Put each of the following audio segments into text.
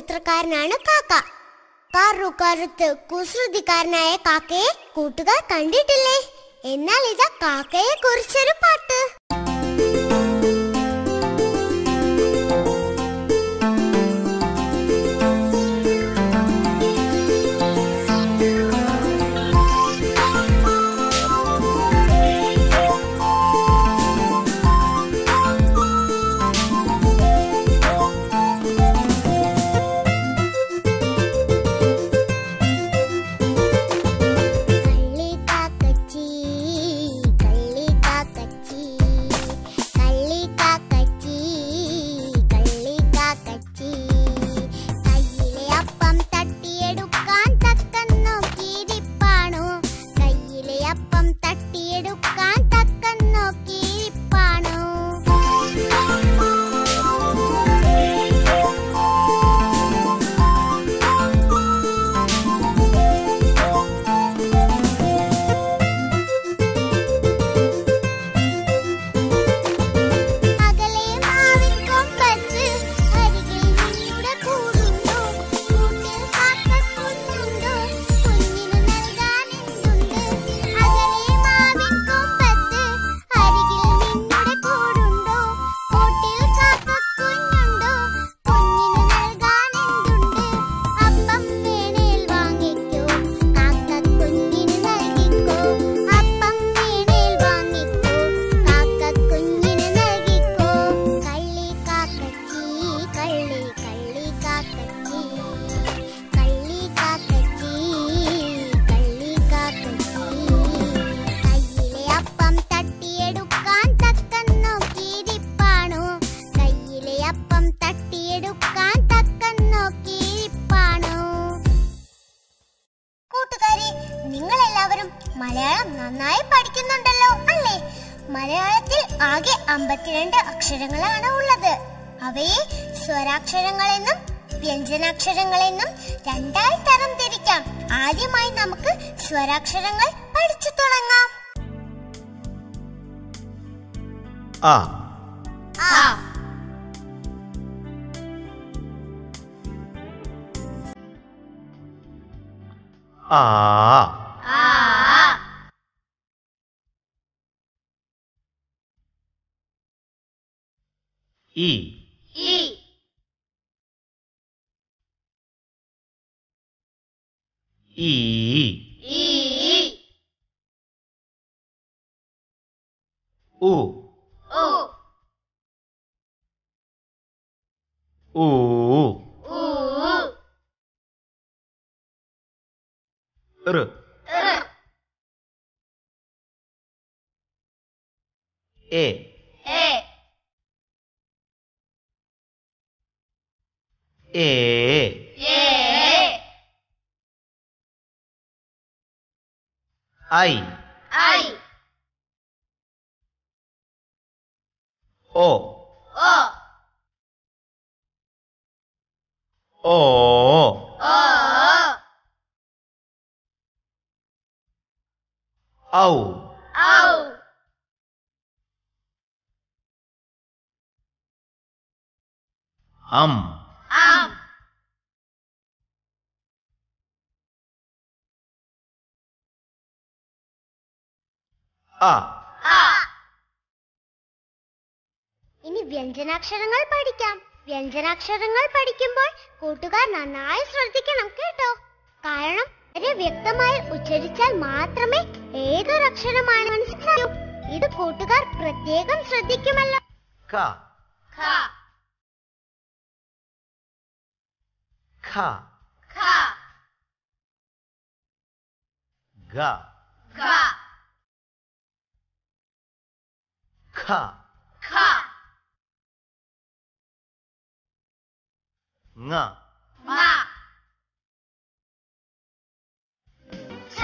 ചരിത്രകാരനാണ് കാക്ക. കറുകറുത്ത് കുസൃതിക്കാരനായ കാക്കയെ കൂട്ടുകാർ കണ്ടിട്ടില്ലേ? എന്നാൽ ഇതാ കാക്കയെ കുറിച്ചൊരു പാട്ട്. മലയാളം നന്നായി പഠിക്കുന്നുണ്ടല്ലോ അല്ലേ? മലയാളത്തിൽ ആകെ 52 അക്ഷരങ്ങളാണ് ഉള്ളത്. അവയെ സ്വരാക്ഷരങ്ങളെന്നും വ്യഞ്ജനാക്ഷരങ്ങളെന്നും രണ്ടായി തരം തിരിക്കാം. ആദ്യമായി നമുക്ക് സ്വരാക്ഷരങ്ങൾ പഠിച്ചു തുടങ്ങാം. ആ ആ ആ ഈ ഈ ഈ ഈ ഉ ഉ ഊ ഊ ഋ എ എ ഏ എ ഐ ഐ ഓ ഓ ഓ ഓ ഔ ഔ അം am അ a. ഇനി വ്യഞ്ജനാക്ഷരങ്ങൾ പഠിക്കാം. വ്യഞ്ജനാക്ഷരങ്ങൾ പഠിക്കുമ്പോൾ കൂട്ടുകാർ നന്നായി ശ്രദ്ധിക്കണം കേട്ടോ. കാരണം വളരെ വ്യക്തമായി ഉച്ചരിച്ചാൽ മാത്രമേ ഏതൊരക്ഷരമാണ് മനസ്സിലാക്കൂ. ഇത് കൂട്ടുകാർ പ്രത്യേകം ശ്രദ്ധിക്കുമല്ലോ. ക ഖ ഖ ഖ ഗ ഖ ഖ ഖ ങ ങ ഛ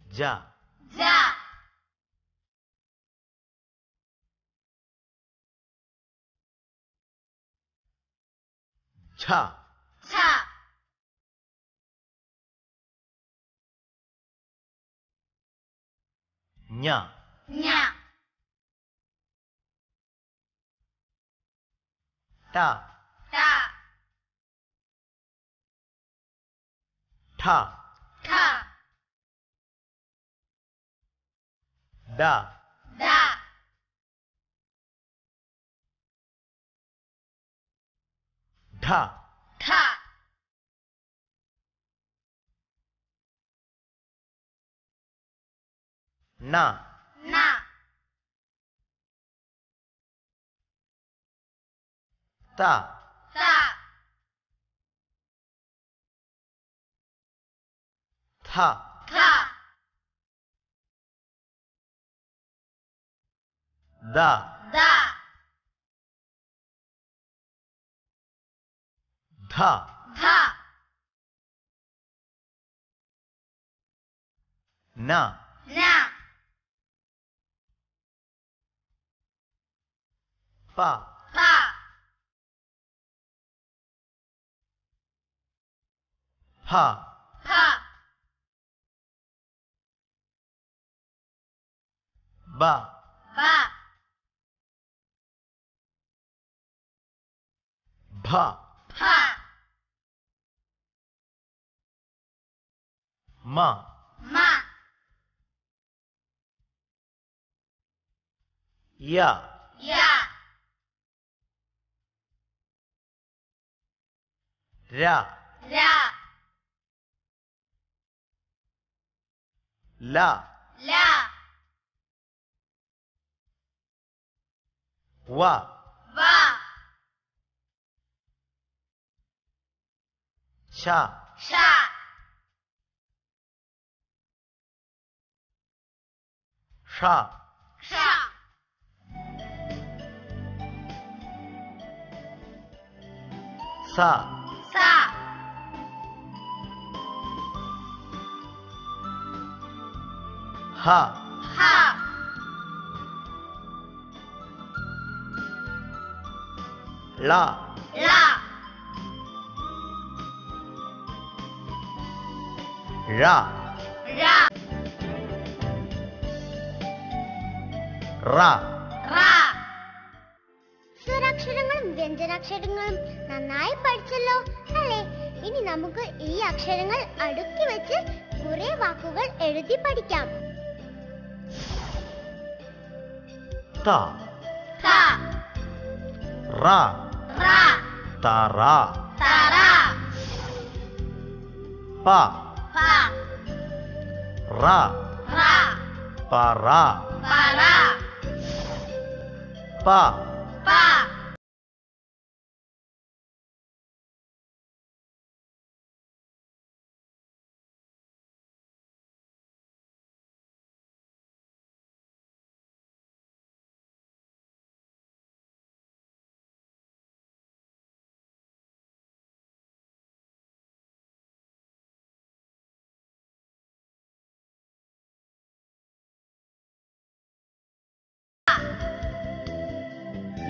ജ ജ ഛ ഛ ഞ ഞ ta, ta, tha, tha, da, da, dha, tha, na, na, ta, ta, tha, tha, da, da, dha, dha, na, na, pa, pa, pha, pa, ba, ba, bha, pa, ma, ma, ya, ya, ra, ra, la, la, wa, va, cha, sha, sha, sha, sa, sa, ha, ha, la, la, ra, ra, ra, ra. സ്വരാക്ഷരങ്ങളും വ്യഞ്ജനാക്ഷരങ്ങളും നന്നായി പഠിച്ചല്ലോ അല്ലേ? ഇനി നമുക്ക് ഈ അക്ഷരങ്ങൾ അടുക്കി വെച്ച് കുറെ വാക്കുകൾ എഴുതി പഠിക്കാം. ta, Ta, ra, ra, tara, tara, pa, pa, ra, ra, para, para, pa, pa,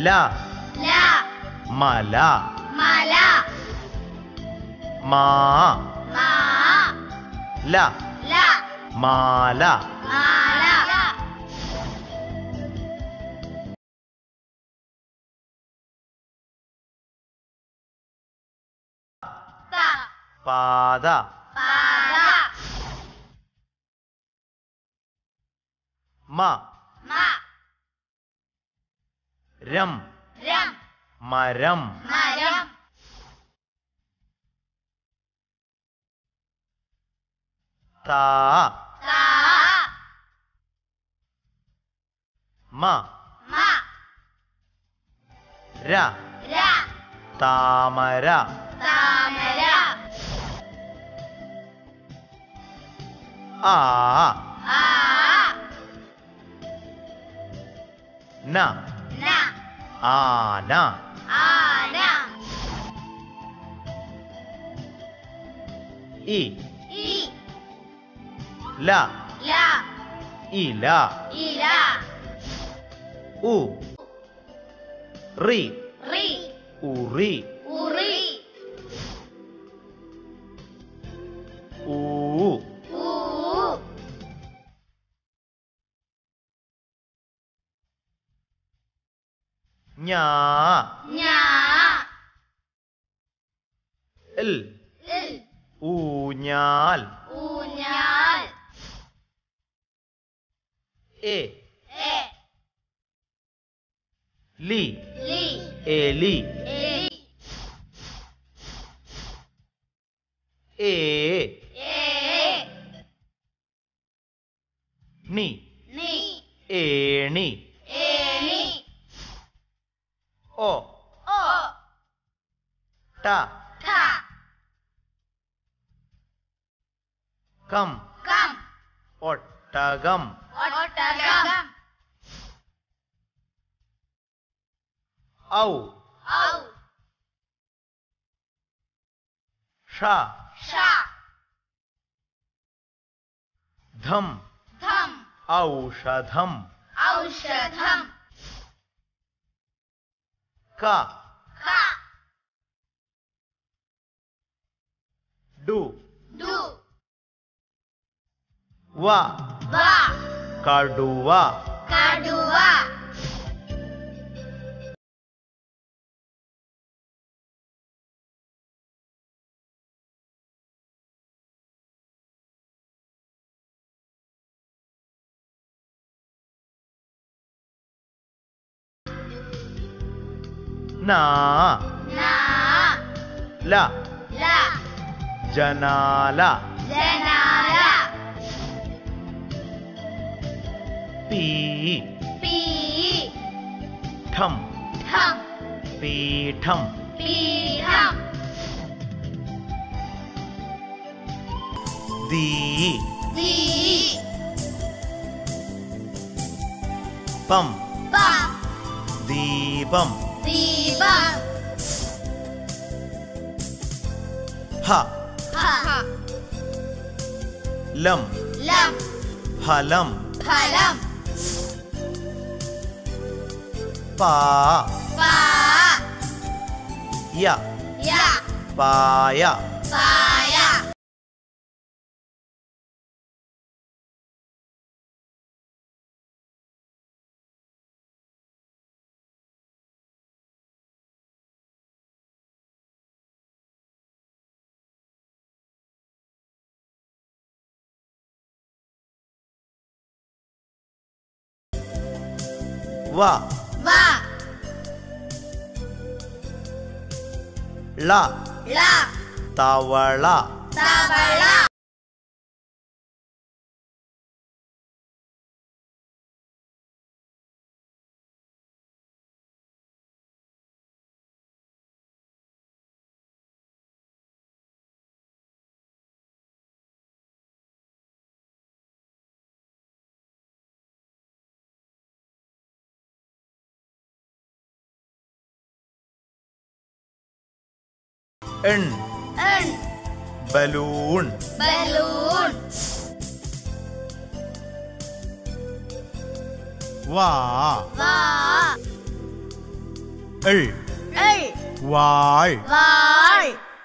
la, la, mala, mala, ma, ma, la, la, mala, mala, ta, pada, pada, ma, ma, ram, ram, maram, maram, ta, ta, ma, ma, ra, ra, tamara, tamara, a, a, na, na, ana, ana, i, i, la, la, ila, ila, u, ri, ri, uri, uri, u, u, nya, nya, ഇൽ ഇൽ ഊഞ്ഞാൽ ഊഞ്ഞാൽ A A ലി ലി എലി എലി A A നി നി ഏണി ഏണി ഒ ഓ ട ഠ കം കം ഒട്ടകം ഒട്ടകം ഔ ഔ ഷ ഷ ധം ധം ഔഷധം ഔഷധം ക ക ഡു ഡു വ വ കടുവ കടുവ ന ന ല ല ജനാല ജനാല പീ പീ ഠം ഠം പീഠം പീഠം ദീ ദീ പം പം ദീപം ദീപം ഹ ഹ ലം ലം ഫലം ഫലം പാ പാ യ യ പായ പായ വ വ ള ള തവള തവള എൺ എൺ ബലൂൺ ബലൂൺ വാ വാ എൾ എൾ വാൾ വാൾ